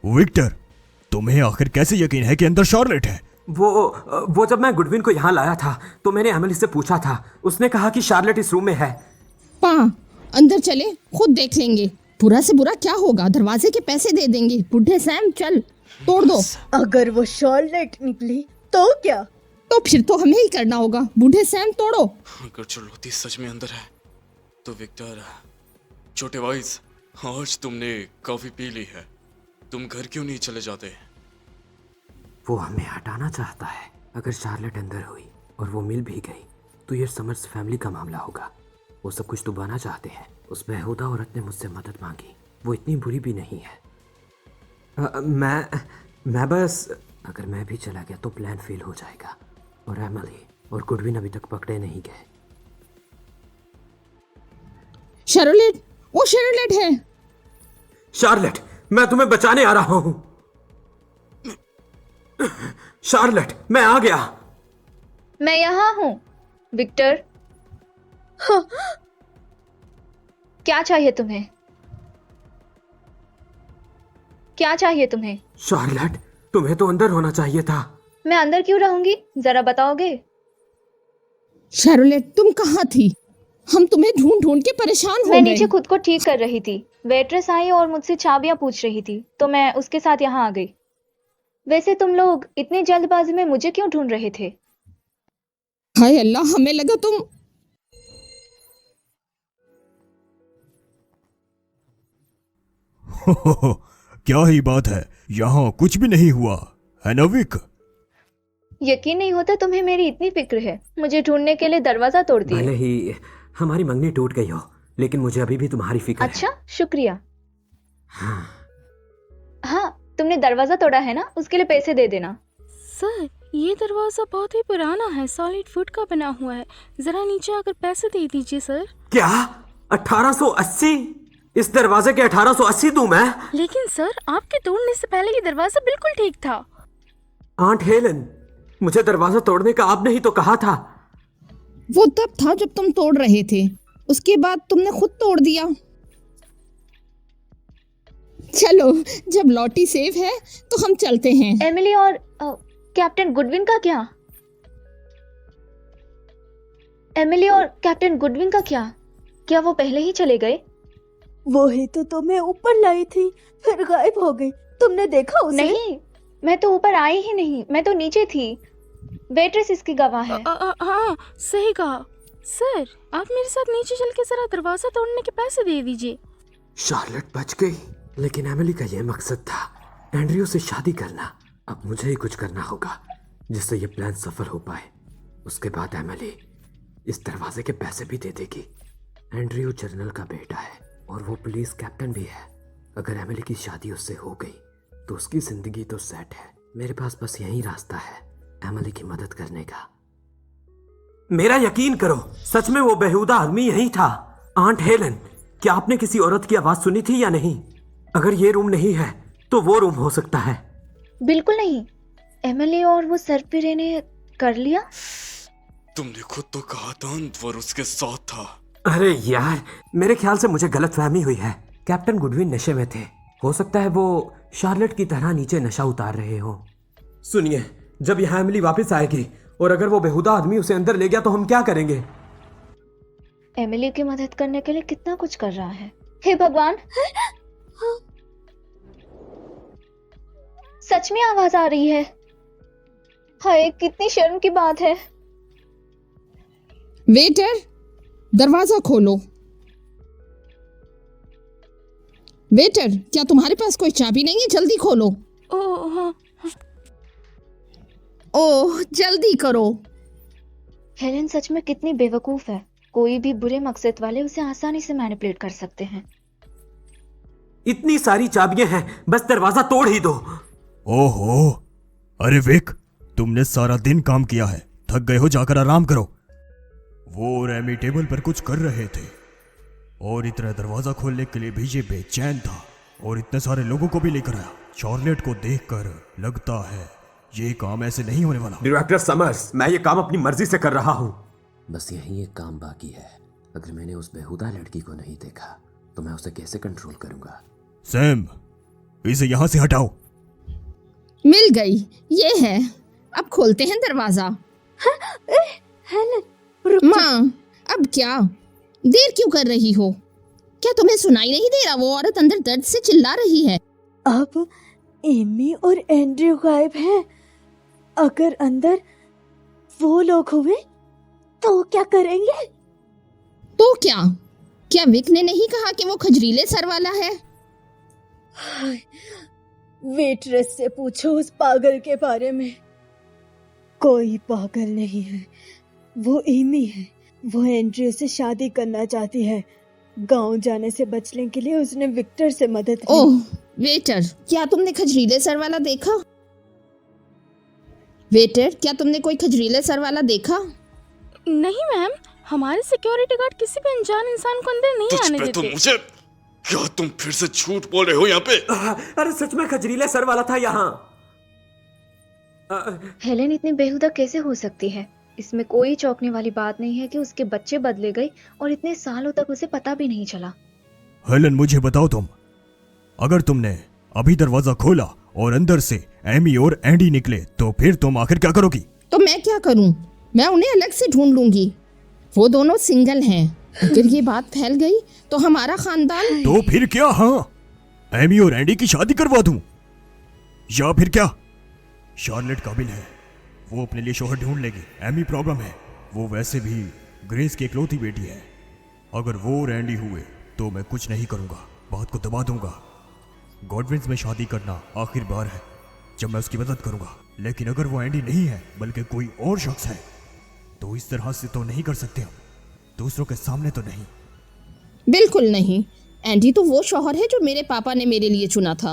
Victor, तुम्हें आखिर कैसे यकीन है कि अंदर शार्लेट है? वो जब मैं गुडविन को यहाँ लाया था तो मैंने एमिली से पूछा था। उसने कहा कि शार्लेट इस रूम में है। पा, अंदर चले, खुद देख लेंगे। बुरा से बुरा क्या होगा, दरवाजे के पैसे दे देंगे। बुढ़े सैम, चल तोड़ दो। अगर वो शार्लेट निकली तो क्या? तो फिर तो हमें ही करना होगा। बूढ़े सैम, तोड़ो। अगर चुनौती सच में अंदर है तो विक्टर, छोटे वाइज, आज तुमने कॉफी पी ली है, तुम घर क्यों नहीं चले जाते? वो हमें हटाना चाहता है। अगर शार्लेट अंदर हुई और वो मिल भी गई तो ये समर्स फैमिली का मामला होगा। वो सब कुछ डुबाना चाहते हैं। उस बेहुदा औरत ने मुझसे मदद मांगी। वो इतनी बुरी भी नहीं है। मैं बस, अगर मैं भी चला गया तो प्लान फेल हो जाएगा और एमिली और गुडविन अभी तक पकड़े नहीं गए। शार्लेट, वो शार्लेट है। शार्लेट, मैं तुम्हें बचाने आ रहा हूं। शार्लेट, मैं आ गया। मैं यहाँ हूँ विक्टर। क्या चाहिए तुम्हें? क्या चाहिए तुम्हें? शार्लेट, तुम्हें तो अंदर होना चाहिए था। मैं अंदर क्यों रहूंगी, जरा बताओगे? शार्लेट, तुम कहाँ थी? हम तुम्हें ढूंढ ढूंढ के परेशान हो गए। मैं नीचे खुद को ठीक कर रही थी। वेट्रेस आई और मुझसे चाबियां पूछ रही थी तो मैं उसके साथ यहाँ आ गई। वैसे तुम लोग इतनी जल्दबाजी में मुझे क्यों ढूंढ रहे थे? हाय अल्लाह, हमें लगा तुम। क्या ही बात है, यहाँ कुछ भी नहीं हुआ है ना विक? यकीन नहीं होता तुम्हें मेरी इतनी फिक्र है। मुझे ढूंढने के लिए दरवाजा तोड़ दिया। भले ही हमारी मंगनी टूट गई हो, लेकिन मुझे अभी भी तुम्हारी फिक्र है। अच्छा, शुक्रिया। हाँ, तुमने दरवाजा तोड़ा है ना, उसके लिए पैसे दे देना। सर, ये दरवाजा बहुत ही पुराना है, सॉलिड वुड का बना हुआ है। जरा नीचे आकर पैसे दे दीजिए सर। क्या 1880? इस दरवाजे के 1880 दूं मैं? लेकिन सर, आपके तोड़ने से पहले ये दरवाजा बिल्कुल ठीक था। आंट हेलन, मुझे दरवाजा तोड़ने का आपने ही तो कहा था। वो तब था जब तुम तोड़ रहे थे, उसके बाद तुमने खुद तोड़ दिया। चलो, जब लॉटी सेफ है तो हम चलते हैं। एमिली और कैप्टन गुडविन का क्या? एमिली और कैप्टन गुडविन का क्या? क्या वो पहले ही चले गए? वो ही तो तुम्हें ऊपर लाई थी, फिर गायब हो गई। तुमने देखा उसे? नहीं, मैं तो ऊपर आई ही नहीं, मैं तो नीचे थी। वेट्रेस इसकी गवाह है। हाँ, सही कहा। सर, आप मेरे साथ नीचे चल के जरा दरवाजा तोड़ने के पैसे दे दीजिए। शार्लेट बच गई, लेकिन एमिली का यह मकसद था, एंड्रयू से शादी करना। अब मुझे ही कुछ करना होगा जिससे ये प्लान सफल हो पाए। उसके बाद एमिली इस दरवाजे के पैसे भी दे देगी। एंड्रयू जनरल का बेटा है और वो पुलिस कैप्टन भी है। अगर एमिली की शादी उससे हो गई तो उसकी जिंदगी तो सेट है। मेरे पास बस यही रास्ता है एमिली की मदद करने का। मेरा यकीन करो, सच में वो बेहुदा आदमी यही था। आंट हेलन, क्या आपने किसी औरत की आवाज सुनी थी या नहीं? अगर ये रूम नहीं है तो वो रूम हो सकता है। बिल्कुल नहीं। एमिली और वो सरपिरे ने कर लिया। तुमने खुद तो कहा था अंदर उसके साथ था। अरे यार, मेरे ख्याल से मुझे गलतफहमी हुई है। कैप्टन गुडविन नशे में थे। हो सकता है वो शार्लेट की तरह नीचे नशा उतार रहे हो। सुनिए, जब यहाँ एमिली वापस आएगी और अगर वो बेहुदा आदमी उसे अंदर ले गया तो हम क्या करेंगे? एमिली की मदद करने के लिए कितना कुछ कर रहा है। हे भगवान, सच में आवाज आ रही है। हाय, कितनी शर्म की बात है। वेटर, दरवाजा खोलो। वेटर, क्या तुम्हारे पास कोई चाबी नहीं है? जल्दी खोलो। ओह, जल्दी करो। हेलेन सच में कितनी बेवकूफ है। कोई भी बुरे मकसद वाले उसे आसानी से मैनिपुलेट कर सकते हैं। इतनी सारी चाबियां हैं, बस दरवाजा तोड़ ही दो। ओहो, अरे विक, तुमने सारा दिन काम किया है, थक गए हो, जाकर आराम करो। वो रैमी टेबल पर कुछ कर रहे थे और इतना दरवाजा खोलने के लिए भी ये बेचैन था और इतने सारे लोगों को भी लेकर आया। शार्लेट को देखकर लगता है ये काम ऐसे नहीं होने वाला। डायरेक्टर समर्स, मैं ये काम अपनी मर्जी से कर रहा हूँ। बस यही एक काम बाकी है। अगर मैंने उस बेहुदा लड़की को नहीं देखा तो मैं उसे कैसे कंट्रोल करूंगा? सैम, इसे यहाँ से हटाओ। मिल गई, ये है। अब खोलते हैं दरवाजा। हेलन, रुक जा। माँ, अब क्या देर क्यों कर रही हो? क्या तुम्हें सुनाई नहीं दे रहा? वो औरत अंदर दर्द से चिल्ला रही है। अब एमी और एंड्रयू गायब हैं। अगर अंदर वो लोग हुए तो क्या करेंगे? तो क्या विक ने नहीं कहा कि वो खजरीले सर वाला है? वेट्रेस से पूछो उस पागल के बारे में। कोई पागल नहीं है, वो एमी है। वो एंड्रयू से शादी करना चाहती है। गांव जाने से बचने के लिए उसने विक्टर से मदद ली। ओह वेटर, क्या तुमने खजरीले सर वाला देखा? वेटर, क्या तुमने कोई खजरीले सर वाला देखा? नहीं मैम, हमारे सिक्योरिटी गार्ड किसी भी अनजान इंसान को अंदर नहीं तुझ आने पे तो देते। मुझे, क्या तुम फिर से झूठ बोल रहे हो यहाँ पे? अरे सच में खजरीले सर वाला था यहाँ। हेलेन इतनी बेहुदा कैसे हो सकती है? इसमें कोई चौंकने वाली बात नहीं है कि उसके बच्चे बदले गए और इतने सालों तक उसे पता भी नहीं चला। हेलन, मुझे बताओ तुम, अगर तुमने अभी दरवाजा खोला और अंदर से एमी और एंडी निकले तो फिर तुम आखिर क्या करोगी? तो मैं क्या करूं? मैं उन्हें अलग से ढूंढ लूंगी। वो दोनों सिंगल हैं। अगर ये बात फैल गई तो हमारा खानदान। तो फिर क्या? हाँ, एमी और एंडी की शादी करवा दूं या फिर क्या? शार्लेट काबिल है, वो अपने लिए शोहर ढूंढ लेगी। एमी प्रॉब्लम है, वो वैसे भी ग्रेस की इकलौती बेटी है। अगर वो और एंडी हुए तो मैं कुछ नहीं करूंगा, बात को दबा दूंगा। गॉडविंस में शादी करना आखिर बार है जब मैं उसकी मदद करूंगा। लेकिन अगर वो एंडी नहीं है बल्कि कोई और शख्स है तो इस तरह से तो नहीं कर सकते हम, दूसरों के सामने तो नहीं। बिल्कुल नहीं। एंडी तो वो शौहर है जो मेरे पापा ने मेरे लिए चुना था।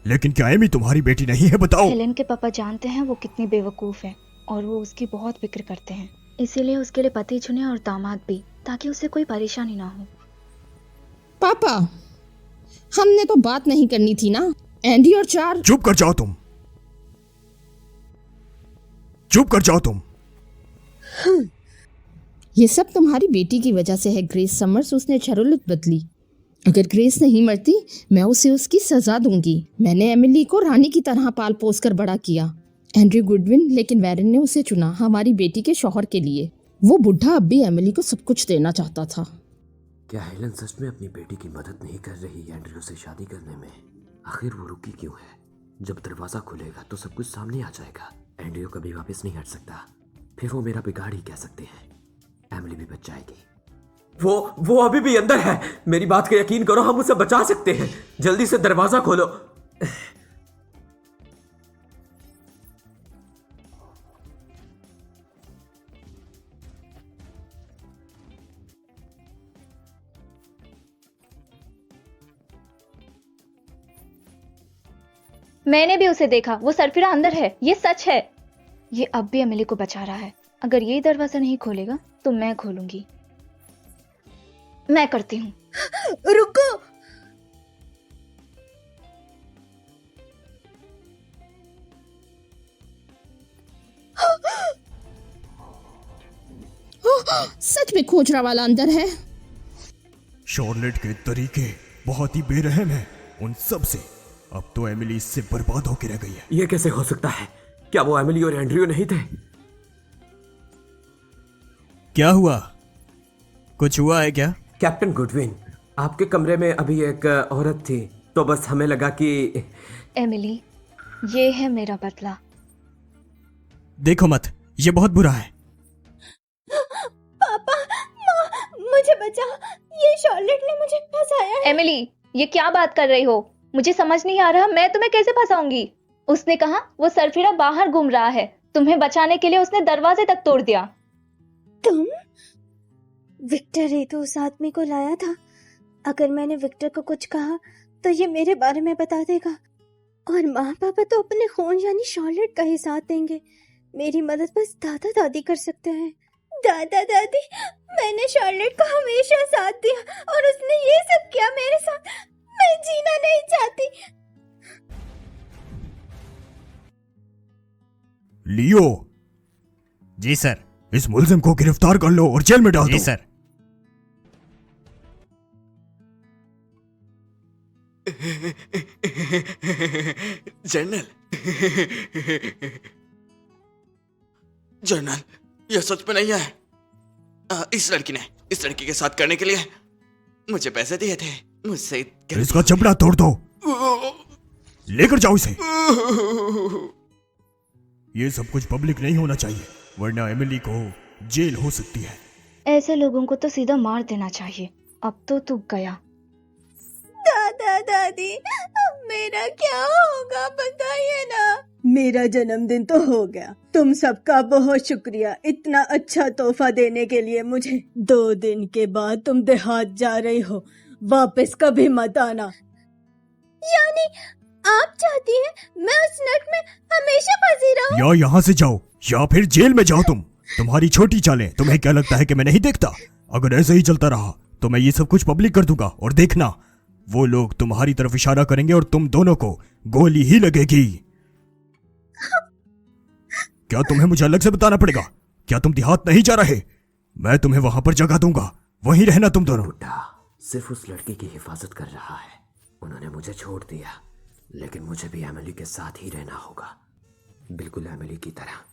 लेकिन क्या एमी तुम्हारी बेटी नहीं है? बताओ। हेलेन के पापा जानते हैं वो कितनी बेवकूफ है और वो उसकी बहुत फिक्र करते हैं। इसीलिए उसके लिए पति चुने और दामाद भी, ताकि उसे कोई परेशानी ना हो। पापा, हमने तो बात नहीं करनी थी ना? एंडी और चार। चुप कर जाओ तुम, चुप कर जाओ तुम। ये सब तुम्हारी बेटी की वजह से है ग्रेस समर्स। उसने शरारत बदली। अगर ग्रेस नहीं मरती मैं उसे उसकी सजा दूंगी। मैंने एमिली को रानी की तरह पाल पोस कर बड़ा किया। एंड्रयू गुडविन, लेकिन वैरन ने उसे चुना हमारी बेटी के शौहर के लिए। वो बुढ़ा अब भी एमिली को सब कुछ देना चाहता था। क्या हेलन सच में अपनी बेटी की मदद नहीं कर रही एंड्रयू से शादी करने में? आखिर वो रुकी क्यों है? जब दरवाजा खुलेगा तो सब कुछ सामने आ जाएगा। एंड्रयू कभी वापस नहीं हट सकता, फिर वो मेरा बिगाड़ ही कह सकते हैं। एमिली भी बच जाएगी। वो अभी भी अंदर है। मेरी बात का यकीन करो, हम उसे बचा सकते हैं। जल्दी से दरवाजा खोलो। मैंने भी उसे देखा, वो सरफिरा अंदर है, ये सच है। ये अब भी एमिली को बचा रहा है। अगर ये दरवाजा नहीं खोलेगा तो मैं खोलूंगी। मैं करती हूँ। रुको। सच में खोजरा वाला अंदर है। शार्लेट के तरीके बहुत ही बेरहम हैं उन सब से। अब तो एमिली इससे बर्बाद होकर रह गई है। ये कैसे हो सकता है? क्या वो एमिली और एंड्रयू नहीं थे? क्या हुआ? कुछ हुआ है क्या? कैप्टन गुडविन, आपके कमरे में अभी एक औरत थी, तो बस हमें लगा कि एमिली, ये है मेरा बदला। देखो मत, ये बहुत बुरा है। पापा, माँ, मुझे बचाओ। ये शार्लेट ने मुझे फंसाया है। एमिली, ये क्या बात कर रही हो? मुझे समझ नहीं आ रहा, मैं तुम्हें कैसे फंसाऊंगी? उसने कहा वो सरफिरा बाहर घूम रहा है। तुम्हें बचाने के लिए उसने दरवाजे तक तोड़ दिया। तुम? विक्टर ही तो उस आदमी को लाया था। अगर मैंने विक्टर को कुछ कहा तो ये मेरे बारे में बता देगा, और माँ पापा तो अपने खून यानी शार्लेट का ही साथ देंगे। मेरी मदद बस दादा दादी कर सकते हैं। दादा दादी, मैंने शार्लेट को हमेशा साथ दिया और उसने ये सब किया मेरे साथ। मैं जीना नहीं चाहती। लियो। जी सर। इस मुलजिम को गिरफ्तार कर लो और जेल में डाल दो। जी सर। जनरल, जनरल, यह सच में नहीं है। इस लड़की ने इस लड़की के साथ करने के लिए मुझे पैसे दिए थे। मुझसे इसका चमड़ा तोड़ दो, लेकर जाओ इसे। ये सब कुछ पब्लिक नहीं होना चाहिए, वरना एमिली को जेल हो सकती है। ऐसे लोगों को तो सीधा मार देना चाहिए। अब तो तू गया। दादा दादी, अब मेरा क्या होगा बताइए ना। मेरा जन्मदिन तो हो गया। तुम सबका बहुत शुक्रिया इतना अच्छा तोहफा देने के लिए मुझे। 2 दिन के बाद तुम देहात जा रही हो, वापस कभी मत आना। यानी आप चाहती हैं मैं उस नट में हमेशा फंसी रहूं? या यहाँ से जाओ या फिर जेल में जाओ। तुम्हारी छोटी चालें, तुम्हें क्या लगता है कि मैं नहीं देखता? अगर ऐसे ही चलता रहा तो मैं ये सब कुछ पब्लिक कर दूंगा, और देखना वो लोग तुम्हारी तरफ इशारा करेंगे और तुम दोनों को गोली ही लगेगी। क्या तुम्हें मुझे अलग से बताना पड़ेगा? क्या तुम देहात नहीं जा रहे? मैं तुम्हें वहां पर जगह दूंगा, वहीं रहना तुम दोनों। बुड्ढा सिर्फ उस लड़की की हिफाजत कर रहा है। उन्होंने मुझे छोड़ दिया, लेकिन मुझे भी एमिली के साथ ही रहना होगा, बिल्कुल एमिली की तरह।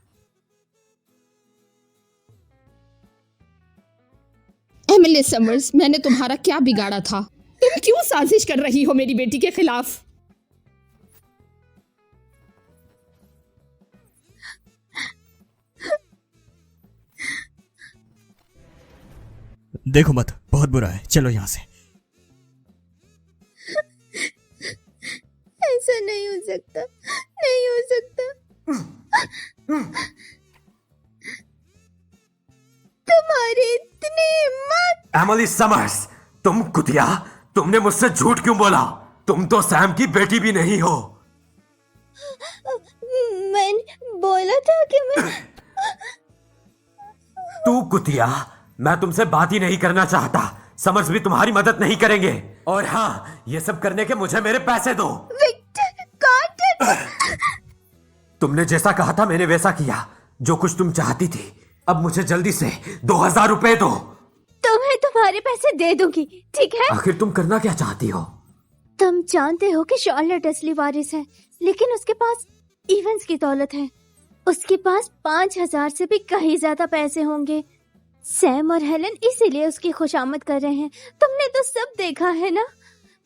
एमिली समर्स, मैंने तुम्हारा क्या बिगाड़ा था? तुम क्यों साजिश कर रही हो मेरी बेटी के खिलाफ? देखो मत, बहुत बुरा है, चलो यहाँ से। ऐसा नहीं हो सकता, नहीं हो सकता। तुम्हारी इतनी हिम्मत। एमिली समर्स, तुम कुतिया, तुमने मुझसे झूठ क्यों बोला? तुम तो सैम की बेटी भी नहीं हो। मैंने बोला था कि मैं तू कुतिया, मैं तुमसे बात ही नहीं करना चाहता। समर्स भी तुम्हारी मदद नहीं करेंगे। और हाँ, ये सब करने के मुझे मेरे पैसे दो। Victor Carter. तुमने जैसा कहा था मैंने वैसा किया, जो कुछ तुम चाहती थी। अब मुझे जल्दी से 2000 रुपए दो। तुम्हें तुम्हारे पैसे दे दूंगी, ठीक है? आखिर तुम करना क्या चाहती हो? तुम जानते हो कि शार्लेट असली वारिस है, लेकिन उसके पास इवेंट्स की दौलत है। उसके पास 5000 से भी कहीं ज्यादा पैसे होंगे। सैम और हेलन इसीलिए उसकी खुशामद कर रहे हैं। तुमने तो सब देखा है ना।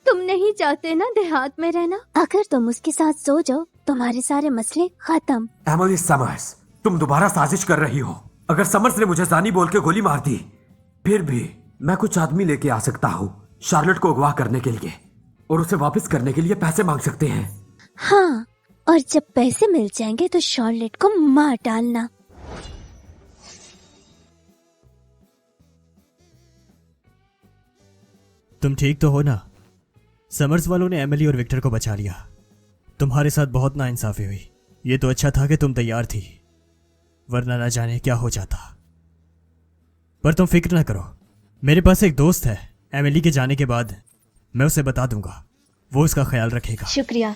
तुम नहीं चाहते ना देहात में रहना। अगर तुम उसके साथ सो जाओ, तुम्हारे सारे मसले खत्म। एमिली समर्स, तुम दोबारा साजिश कर रही हो। अगर समर्स ने मुझे जानी बोल के गोली मार दी, फिर भी मैं कुछ आदमी लेके आ सकता हूँ शार्लेट को अगवा करने के लिए, और उसे वापस करने के लिए पैसे मांग सकते हैं। हाँ, और जब पैसे मिल जाएंगे तो शार्लेट को मार डालना। तुम ठीक तो हो ना? समर्स वालों ने एमिली और विक्टर को बचा लिया। तुम्हारे साथ बहुत नाइंसाफी हुई। ये तो अच्छा था कि तुम तैयार थी, वरना ना जाने क्या हो जाता। पर तुम फिक्र ना करो, मेरे पास एक दोस्त है। एमिली के जाने के बाद मैं उसे बता दूंगा, वो उसका ख्याल रखेगा। शुक्रिया,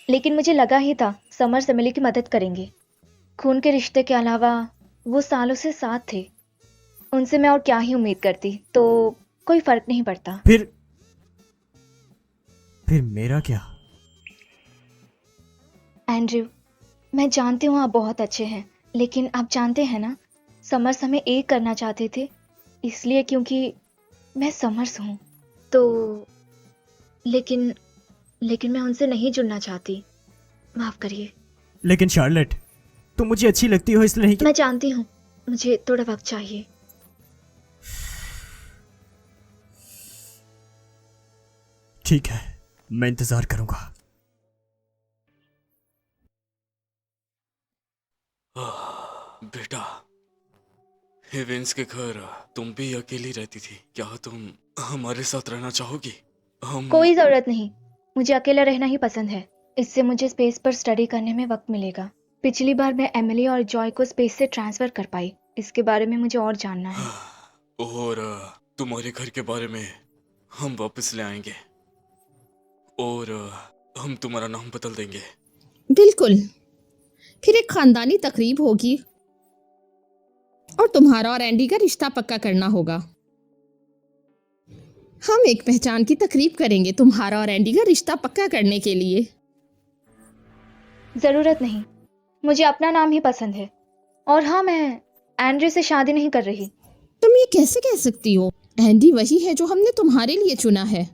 लेकिन मुझे लगा ही था समर्स एमिली की मदद करेंगे। खून के रिश्ते के अलावा वो सालों से साथ थे। उनसे मैं और क्या ही उम्मीद करती, तो कोई फर्क नहीं पड़ता। फिर मेरा क्या? एंड्रयू, मैं जानती हूँ आप बहुत अच्छे हैं, लेकिन आप जानते हैं ना, समर्स हमें एक करना चाहते थे, इसलिए क्योंकि मैं समर्स हूँ। तो लेकिन मैं उनसे नहीं जुड़ना चाहती। माफ करिए। लेकिन शार्लेट, तुम मुझे अच्छी लगती हो, इसलिए नहीं। मैं जानती हूँ, मुझे थोड़ा वक्त चाहिए। ठीक है, मैं इंतजार करूंगा। बेटा, हेवेंस के घर तुम भी अकेली रहती थी। क्या तुम हमारे साथ रहना चाहोगी? हम कोई जरूरत नहीं, मुझे अकेला रहना ही पसंद है। इससे मुझे स्पेस पर स्टडी करने में वक्त मिलेगा। पिछली बार मैं एमिली और जॉय को स्पेस से ट्रांसफर कर पाई। इसके बारे में मुझे और जानना है। और तुम्हारे घर के बारे में हम वापस ले आएंगे, और हम तुम्हारा नाम बदल देंगे। बिल्कुल, फिर एक खानदानी तकरीब होगी और तुम्हारा और एंडी का रिश्ता पक्का करना होगा। हम एक पहचान की तकरीब करेंगे तुम्हारा और एंडी का रिश्ता पक्का करने के लिए। जरूरत नहीं, मुझे अपना नाम ही पसंद है। और हाँ, मैं एंड्रयू से शादी नहीं कर रही। तुम ये कैसे कह सकती हो? एंडी वही है जो हमने तुम्हारे लिए चुना है।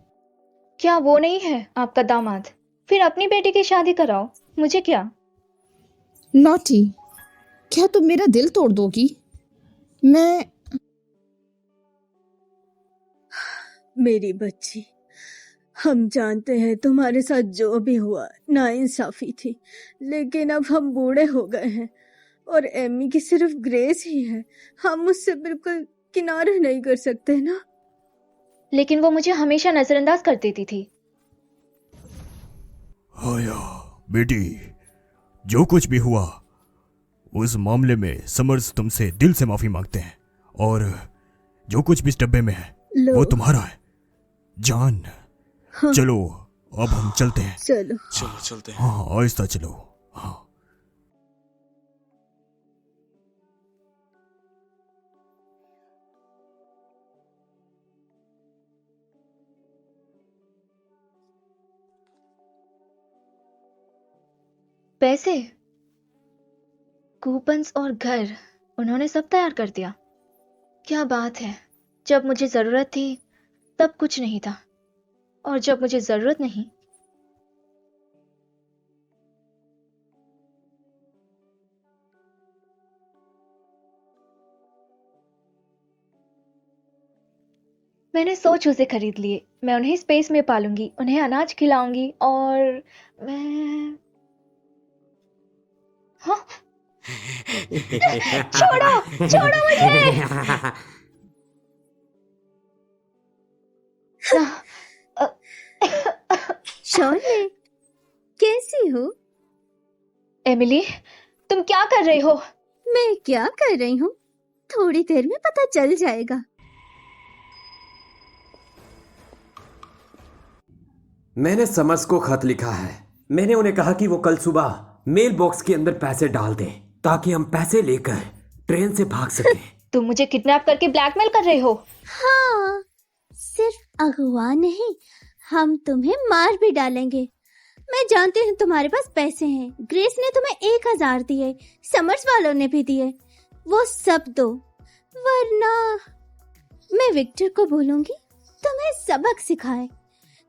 क्या वो नहीं है आपका दामाद? फिर अपनी बेटी की शादी कराओ, मुझे क्या। लॉटी, क्या तुम मेरा दिल तोड़ दोगी? मैं मेरी बच्ची, हम जानते हैं तुम्हारे साथ जो भी हुआ नाइंसाफी थी, लेकिन अब हम बूढ़े हो गए हैं और एमी की सिर्फ ग्रेस ही है। हम उससे बिल्कुल किनारे नहीं कर सकते ना। लेकिन वो मुझे हमेशा नजरअंदाज कर देती थी। आया बेटी, जो कुछ भी हुआ उस मामले में समर्स तुमसे दिल से माफी मांगते हैं, और जो कुछ भी इस डब्बे में है वो तुम्हारा है। जान, हाँ। चलो अब हम चलते हैं। चलो चलो चलते हैं। हाँ, आहिस्ता चलो। हाँ। पैसे, कूपन्स और घर उन्होंने सब तैयार कर दिया। क्या बात है, जब मुझे जरूरत थी तब कुछ नहीं था, और जब मुझे जरूरत नहीं। मैंने 100 चूजे खरीद लिए। मैं उन्हें स्पेस में पालूंगी, उन्हें अनाज खिलाऊंगी, और मैं हाँ छोड़ो छोड़ो मुझे। शॉर्ले, कैसी हो? एमिली, तुम क्या कर रही हो? मैं क्या कर रही हूँ थोड़ी देर में पता चल जाएगा। मैंने समर्स को खत लिखा है। मैंने उन्हें कहा कि वो कल सुबह मेल बॉक्स के अंदर पैसे डाल दें ताकि हम पैसे लेकर ट्रेन से भाग सकें। तुम मुझे किडनैप करके ब्लैकमेल कर रहे हो? हाँ, सिर्फ अगवा नहीं, हम तुम्हें मार भी डालेंगे। मैं जानती हूँ तुम्हारे पास पैसे हैं। ग्रेस ने तुम्हें 1000 दिए, समर्स वालों ने भी दिए, वो सब दो, वरना मैं विक्टर को बोलूंगी तुम्हें सबक सिखाए।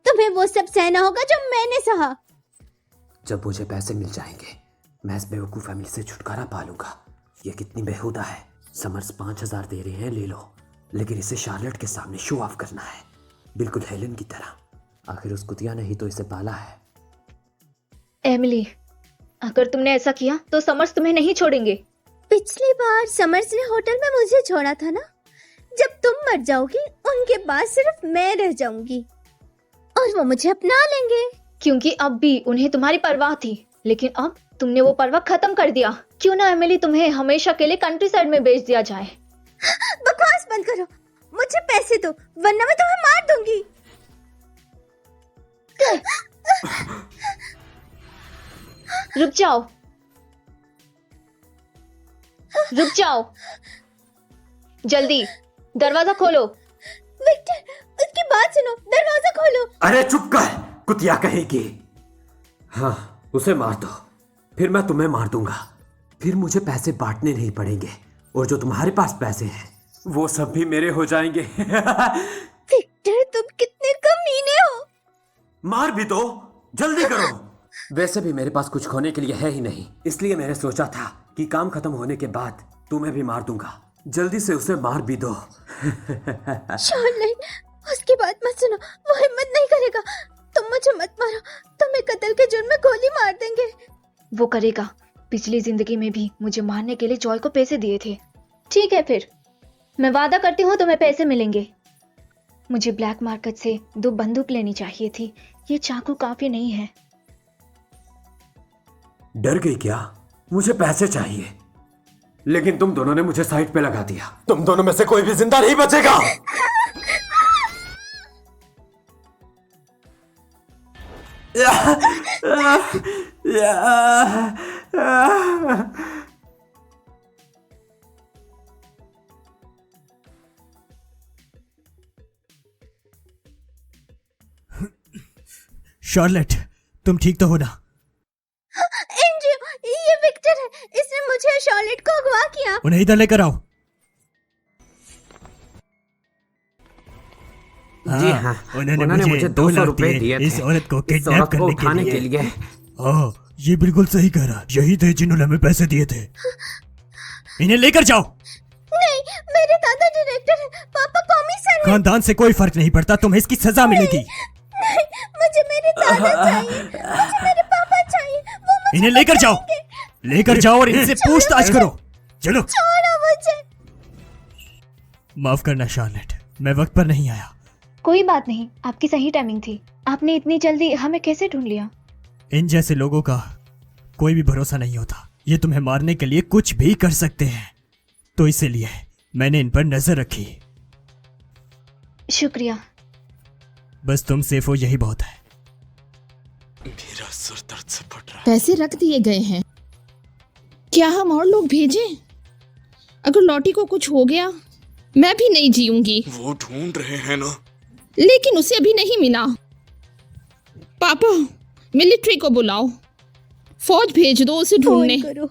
तुम्हें वो सब सहना होगा जो मैंने सहा। जब मुझे पैसे मिल जाएंगे मैं इस बेवकूफ फैमिली से छुटकारा पा लूंगा। ये कितनी बेहुदा है। समर्स 5000 दे रहे हैं, ले लो, लेकिन इसे शार्लेट के सामने शो ऑफ करना है, बिल्कुल हेलन की तरह। आखिर उस कुतिया ने ही तो इसे पाला है। एमिली, अगर तुमने ऐसा किया तो समर्स तुम्हें नहीं छोड़ेंगे। पिछली बार समर्स ने होटल में मुझे छोड़ा था ना। जब तुम मर जाओगी उनके बाद सिर्फ मैं रह जाऊंगी और वो मुझे अपना लेंगे। क्योंकि अब भी उन्हें तुम्हारी परवाह थी, लेकिन अब तुमने वो परवाह खत्म कर दिया। क्यों ना एमिली, तुम्हें हमेशा के लिए कंट्री साइड में भेज दिया जाए। बकवास बंद करो, मुझे पैसे दो वरना मैं तुम्हें मार दूंगी। रुक जाओ, रुक जाओ, जल्दी दरवाजा खोलो। विक्टर, उसकी बात सुनो, दरवाजा खोलो। अरे चुप कर, कुतिया कहेगी। हाँ, उसे मार दो, फिर मैं तुम्हें मार दूंगा। फिर मुझे पैसे बांटने नहीं पड़ेंगे, और जो तुम्हारे पास पैसे हैं वो सब भी मेरे हो जाएंगे। विक्टर, तुम कितने कमीने हो। मार भी दो, जल्दी करो। वैसे भी मेरे पास कुछ खोने के लिए है ही नहीं, इसलिए मैंने सोचा था कि काम खत्म होने के बाद तुम्हें भी मार दूंगा। जल्दी से उसे मार भी दो। शॉर्लेट, उसकी बात मत सुनो, वो हिम्मत नहीं करेगा। तुम मुझे मत मारो, तुम्हें कत्ल के जुर्म में गोली मार देंगे। वो करेगा। पिछली जिंदगी में भी मुझे मारने के लिए जॉय को पैसे दिए थे। ठीक है, फिर मैं वादा करती हूँ तुम्हें पैसे मिलेंगे। मुझे ब्लैक मार्केट से 2 बंदूक लेनी चाहिए थी, ये चाकू काफी नहीं है। डर गई क्या? मुझे पैसे चाहिए, लेकिन तुम दोनों ने मुझे साइड पे लगा दिया। तुम दोनों में से कोई भी जिंदा नहीं बचेगा। शार्लेट, तुम ठीक तो हो ना? एंड्रयू, ये विक्टर है। इसने मुझे और शार्लेट को अगवा किया। उन्हें इधर लेकर आओ। जी हाँ, उन्होंने मुझे 200 रुपए दिए थे इस औरत को इस किडनैप औरत को उठाने के लिए। हाँ, ये बिल्कुल सही कह रहा। यही थे जिन्होंने हमें पैसे दिए थे। इन्हें लेकर जाओ। नहीं, मेरे दादा डायरेक्टर हैं, पापा कॉमिसर हैं। खानदान से कोई फर्क नहीं पड़ता, तुम्हें इसकी सजा मिलेगी। नहीं, मुझे मेरे दादा चाहिए, मुझे मेरे पापा चाहिए। वो मुझे इन्हें लेकर जाओ, लेकर जाओ और इनसे पूछताछ करो। चलो। छोड़ो मुझे। माफ करना शार्लेट, मैं वक्त पर नहीं आया। कोई बात नहीं, आपकी सही टाइमिंग थी। आपने इतनी जल्दी हमें कैसे ढूंढ लिया? इन जैसे लोगों का कोई भी भरोसा नहीं होता। ये तुम्हें मारने के लिए कुछ भी कर सकते हैं, तो इसीलिए मैंने इन पर नजर रखी। शुक्रिया। बस तुम सेफ हो, यही बहुत है। मेरा सर दर्द से फट रहा है। पैसे रख दिए गए हैं, क्या हम और लोग भेजें? अगर लॉटी को कुछ हो गया मैं भी नहीं जीऊंगी। वो ढूंढ रहे हैं ना। लेकिन उसे अभी नहीं मिला। पापा, मिलिट्री को बुलाओ, फौज भेज दो उसे ढूंढने। करो।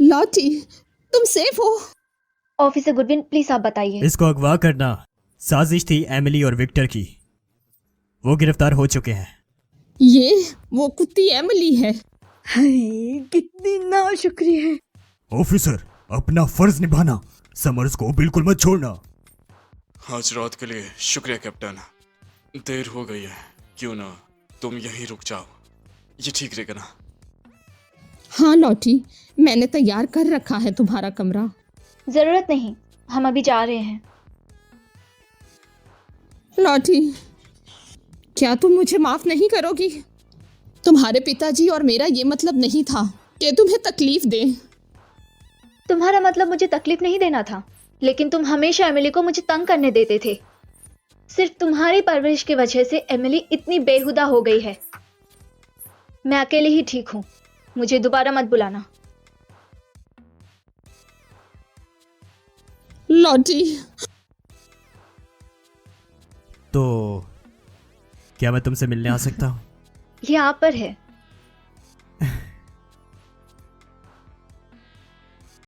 लॉटी, तुम सेफ हो? ऑफिसर गुडविन, प्लीज आप बताइए। इसको अगवा करना साजिश थी एमिली और विक्टर की। वो गिरफ्तार हो चुके हैं। ये वो कुत्ती एमिली है। हाय, कितनी नाशुक्री है। ऑफिसर, अपना फर्ज निभाना, समर्स को बिल्कुल मत छोड़ना। आज रात के लिए शुक्रिया कैप्टन। देर हो गई है, क्यों ना तुम यहीं रुक जाओ, ये ठीक रहेगा ना? हाँ लॉटी, मैंने तैयार कर रखा है तुम्हारा कमरा। जरूरत नहीं, हम अभी जा रहे हैं। लॉटी, क्या तुम मुझे माफ नहीं करोगी? तुम्हारे पिताजी और मेरा ये मतलब नहीं था कि तुम्हें तकलीफ दें। तुम्हारा मतलब मुझे तकलीफ नहीं देना था, लेकिन तुम हमेशा एमिली को मुझे तंग करने देते थे। सिर्फ तुम्हारी परवरिश की वजह से एमिली इतनी बेहुदा हो गई है। मैं अकेले ही ठीक हूँ, मुझे दोबारा मत बुलाना। लॉटी, तो क्या मैं तुमसे मिलने आ सकता हूँ? ये आप पर है।